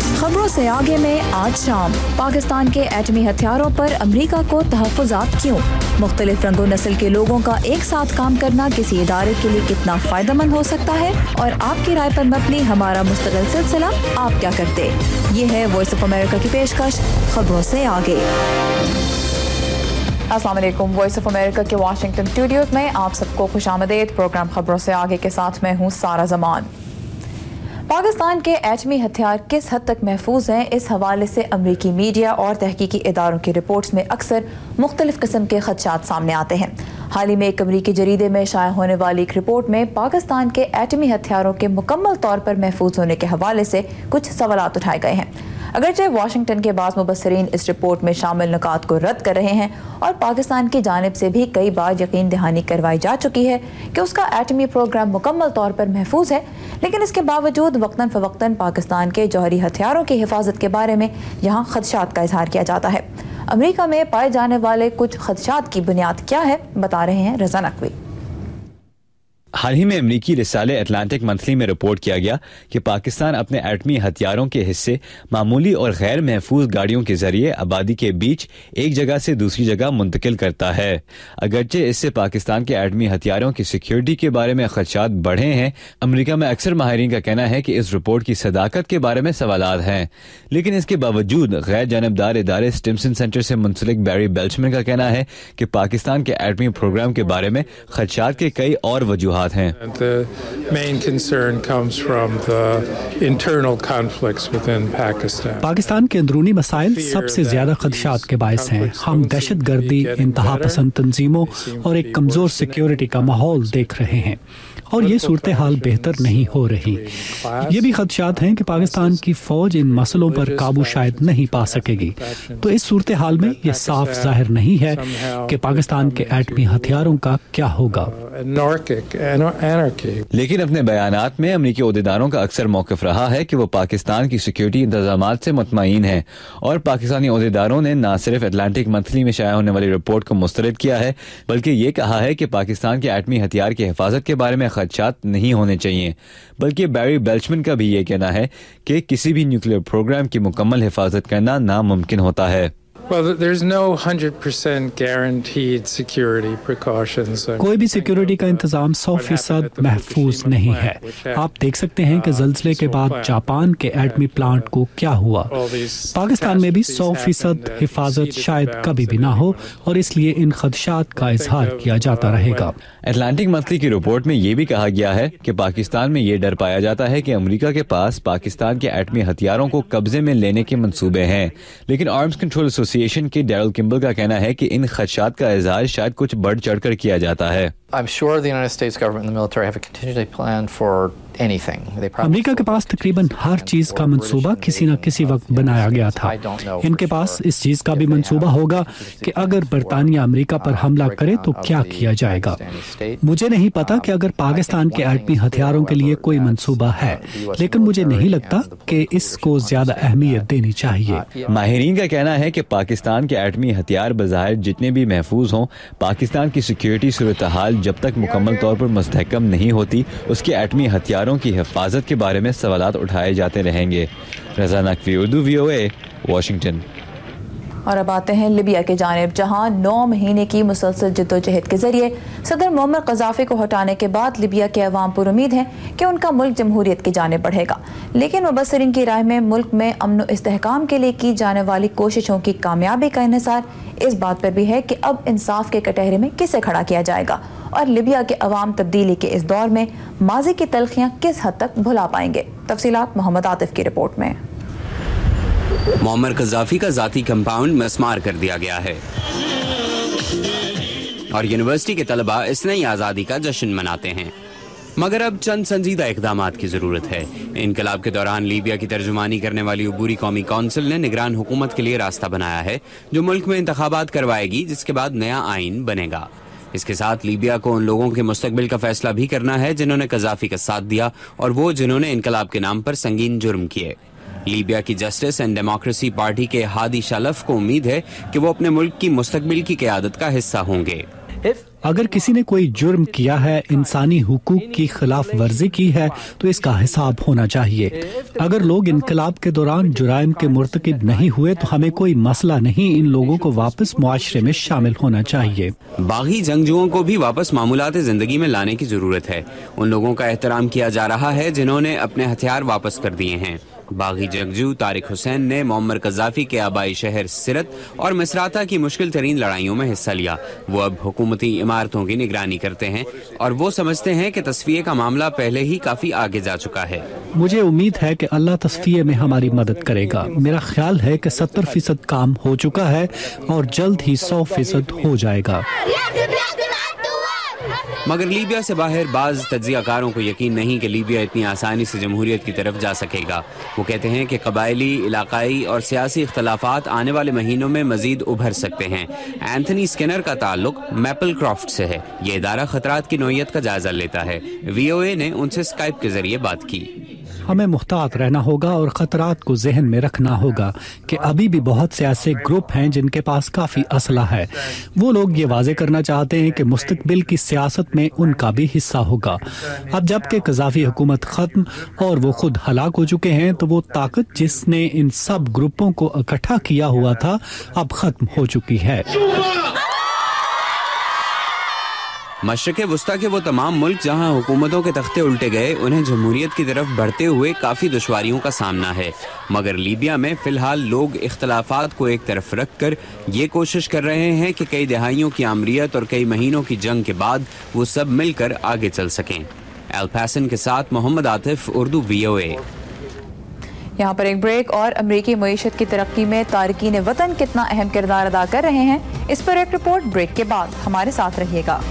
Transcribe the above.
खबरों से आगे में आज शाम पाकिस्तान के एटमी हथियारों पर अमेरिका को तहफ़्फ़ुज़ात क्यों? मुख्तलिफ रंगो नस्ल के लोगों का एक साथ काम करना किसी इदारे के लिए कितना फ़ायदेमंद हो सकता है? और आपकी राय पर मबनी हमारा मुस्तकिल सिलसिला आप क्या करते? ये है वॉइस ऑफ अमेरिका की पेशकश खबरों से आगे। अस्सलाम वालेकुम। वॉइस ऑफ अमेरिका के वाशिंगटन स्टूडियोज में आप सबको खुशामदीद। प्रोग्राम खबरों से आगे के साथ मैं हूँ सारा जमान। पाकिस्तान के एटमी हथियार किस हद तक महफूज हैं, इस हवाले से अमरीकी मीडिया और तहकीकी इदारों की रिपोर्ट्स में अक्सर मुख्तलिफ किस्म के खदशात सामने आते हैं। हाल ही में एक अमरीकी जरीदे में शाया होने वाली एक रिपोर्ट में पाकिस्तान के एटमी हथियारों के मुकम्मल तौर पर महफूज होने के हवाले से कुछ सवालात उठाए गए हैं। अगरचे वाशिंगटन के बाज़ मुबस्सरीन इस रिपोर्ट में शामिल नुकात को रद्द कर रहे हैं और पाकिस्तान की जानिब से भी कई बार यकीन दहानी करवाई जा चुकी है कि उसका एटमी प्रोग्राम मुकम्मल तौर पर महफूज है, लेकिन इसके बावजूद वक्तन फ़वक्तन पाकिस्तान के जौहरी हथियारों की हिफाजत के बारे में यहाँ खदशात का इजहार किया जाता है। अमेरिका में पाए जाने वाले कुछ खदशात की बुनियाद क्या है, बता रहे हैं रज़ा नकवी। हाल ही में अमरीकी रिसाले अटलांटिक मंथली में रिपोर्ट किया गया कि पाकिस्तान अपने एटमी हथियारों के हिस्से मामूली और गैर महफूज गाड़ियों के जरिए आबादी के बीच एक जगह से दूसरी जगह मुंतकिल करता है। अगरचे इससे पाकिस्तान के एटमी हथियारों की सिक्योरिटी के बारे में खदशात बढ़े हैं, अमरीका में अक्सर माहिरीन का कहना है कि इस रिपोर्ट की सदाकत के बारे में सवालात हैं, लेकिन इसके बावजूद गैर जानबदार इदारे स्टिम्सन सेंटर से मुंसलिक बैरी बेल्चमैन का कहना है कि पाकिस्तान के एटमी प्रोग्राम के बारे में खदशात के कई और वजूहात हैं। The main concern comes from the internal conflicts within Pakistan. Pakistan के अंदरूनी मसाइल सबसे ज्यादा खदशात के बायस हैं। हम दहशतगर्दी, इंतहा पसंद तंजीमों और एक कमजोर सिक्योरिटी का माहौल देख रहे हैं और ये सूरत हाल बेहतर नहीं हो रही। ये भी खदशात हैं कि पाकिस्तान की फौज इन मसलों पर काबू शायद नहीं पा सकेगी। तो इस सूरत हाल में ये साफ जाहिर नहीं है कि पाकिस्तान के एटमी हथियारों का क्या होगा। लेकिन अपने बयानात में अमरीकी ओहदेदारों का अक्सर मौक़िफ़ रहा है कि वो पाकिस्तान की सिक्योरिटी इंतजामात से मुतमईन हैं और पाकिस्तानी ओहदेदारों ने न सिर्फ अटलांटिक मंथली में शाया होने वाली रिपोर्ट को मुस्तरद किया है, बल्कि ये कहा है कि पाकिस्तान के एटमी हथियार की हिफाजत के बारे में खदशात नहीं होने चाहिए। बल्कि बैरी बेल्चमैन का भी ये कहना है कि किसी भी न्यूक्लियर प्रोग्राम की मुकम्मल हिफाजत करना नामुमकिन होता है। Well, there's no 100% guaranteed security precautions. कोई भी सिक्योरिटी का इंतजाम 100% महफूज नहीं है। आप देख सकते हैं कि ज़ल्ज़ले के बाद जापान के एटमी प्लांट को क्या हुआ। पाकिस्तान में भी 100% हिफाजत शायद कभी भी ना हो और इसलिए इन खदशात का इजहार किया जाता रहेगा। अटलांटिक मंथली की रिपोर्ट में ये भी कहा गया है कि पाकिस्तान में ये डर पाया जाता है कि अमेरिका के पास पाकिस्तान के एटमी हथियारों को कब्जे में लेने के मंसूबे हैं, लेकिन आर्म्स कंट्रोल एसोसिएशन के डैरल किम्बल का कहना है कि इन खदशात का इजहार शायद कुछ बढ़ चढ़कर किया जाता है। I'm sure the United States government and the military have a contingency plan for anything. America के पास तकरीबन हर चीज का मंसूबा किसी न किसी वक्त बनाया गया था। इनके पास इस चीज का भी मंसूबा होगा कि अगर बरतानिया अमेरिका पर हमला करे तो क्या किया जाएगा। मुझे नहीं पता कि अगर पाकिस्तान के एटमी हथियारों के लिए कोई मंसूबा है, लेकिन मुझे नहीं लगता कि इसको ज्यादा अहमियत देनी चाहिए। माहिरीन का कहना है कि पाकिस्तान के एटमी हथियार बज़ाहिर जितने भी महफूज हों, पाकिस्तान की सिक्योरिटी सूरत हाल जब तक मुकम्मल तौर पर मुस्तहकम नहीं होती, उसके एटमी हथियारों की हिफाजत के बारे में सवालात उठाए जाते रहेंगे। रज़ा नकवी, उर्दू VOA, वाशिंगटन। और अब आते हैं लिबिया की जानिब, जहां 9 महीने की मुसलसल जद्दोजहद के जरिए सदर मोअम्मर क़ज़ाफ़ी को हटाने के बाद लिबिया के अवाम पर उम्मीद है कि उनका मुल्क जमहूरियत की जानिब बढ़ेगा। लेकिन मुबस्सरीन की राय में मुल्क में अमन व इस्तेहकाम के लिए की जाने वाली कोशिशों की कामयाबी का इन्हिसार इस बात पर भी है कि अब इंसाफ के कटहरे में किसे खड़ा किया जाएगा और लिबिया के अवाम तब्दीली के इस दौर में माजी की तलखियाँ किस हद तक भुला पाएंगे। तफसीलात मोहम्मद आतिफ की रिपोर्ट में। मोअम्मर क़ज़ाफ़ी का ज़ाती कंपाउंड मस्मार कर दिया गया है और यूनिवर्सिटी के तलबा इस नई आज़ादी का जश्न मनाते हैं, मगर अब चंद संजीदा इक़दामात की ज़रूरत है। इनकलाब के दौरान लीबिया की तर्जुमानी करने वाली अबूरी कौमी कौंसिल ने निगरान हुकूमत के लिए रास्ता बनाया है, जो मुल्क में इंतखाबात करवाएगी, जिसके बाद नया आइन बनेगा। इसके साथ लीबिया को उन लोगों के मुस्तकबिल का फैसला भी करना है जिन्होंने क़ज़ाफ़ी का साथ दिया और वो जिन्होंने इनकलाब के नाम पर संगीन जुर्म किए। लीबिया की जस्टिस एंड डेमोक्रेसी पार्टी के हादी शालफ को उम्मीद है कि वो अपने मुल्क की मुस्तकबिल की क़यादत का हिस्सा होंगे। अगर किसी ने कोई जुर्म किया है, इंसानी हुकूक की खिलाफ वर्जी की है, तो इसका हिसाब होना चाहिए। अगर लोग इनकलाब के दौरान जुराइम के मुर्तकिब नहीं हुए तो हमें कोई मसला नहीं, इन लोगों को वापस मुआशरे में शामिल होना चाहिए। बागी जंगजुओं को भी वापस मामूलात जिंदगी में लाने की जरूरत है। उन लोगों का एहतराम किया जा रहा है जिन्होंने अपने हथियार वापस कर दिए हैं। बागी जंगजू तारिक हुसैन ने मुअम्मर कज़ाफी के आबाई शहर सिरत और मिसराता की मुश्किल तरीन लड़ाइयों में हिस्सा लिया। वो अब हुकूमती इमारतों की निगरानी करते हैं और वो समझते हैं कि तस्फिये का मामला पहले ही काफी आगे जा चुका है। मुझे उम्मीद है कि अल्लाह तस्फिये में हमारी मदद करेगा। मेरा ख्याल है कि 70% काम हो चुका है और जल्द ही 100% हो जाएगा। मगर लीबिया से बाहर बाज तज्जियाकारों को यकीन नहीं कि लीबिया इतनी आसानी से जमहूरियत की तरफ जा सकेगा। वो कहते हैं कि कबायली, इलाकाई और सियासी इख्तलाफात आने वाले महीनों में मजीद उभर सकते हैं। एंथनी स्किनर का ताल्लुक मैपल क्रॉफ्ट से है। ये इदारा खतरात की नौयत का जायजा लेता है। VOA ने उनसे स्काइप के जरिए बात की। हमें मुहतात रहना होगा और खतरात को जहन में रखना होगा कि अभी भी बहुत से ऐसे ग्रुप हैं जिनके पास काफी असला है। वो लोग ये वाजे करना चाहते हैं कि मुस्तकबिल की सियासत में उनका भी हिस्सा होगा। अब जबकि कज़ाफी हुकूमत खत्म और वो खुद हलाक हो चुके हैं, तो वो ताकत जिसने इन सब ग्रुपों को इकट्ठा किया हुआ था अब खत्म हो चुकी है। मशरक़े वुस्ता के वो तमाम मुल्क जहां हुकूमतों के तख्ते उल्टे गए, उन्हें जमहूरियत की तरफ बढ़ते हुए काफ़ी दुश्वारियों का सामना है। मगर लीबिया में फ़िलहाल लोग इख्तलाफात को एक तरफ रख कर ये कोशिश कर रहे हैं कि कई दहाइयों की आमरीत और कई महीनों की जंग के बाद वो सब मिलकर आगे चल सकें। एल पैसन के साथ मोहम्मद आतिफ, उर्दू VOA। यहाँ पर एक ब्रेक। और अमरीकी मईशत की तरक्की में तारकीन वतन कितना अहम किरदार अदा कर रहे हैं, इस पर एक रिपोर्ट ब्रेक के बाद। हमारे साथ रहिएगा।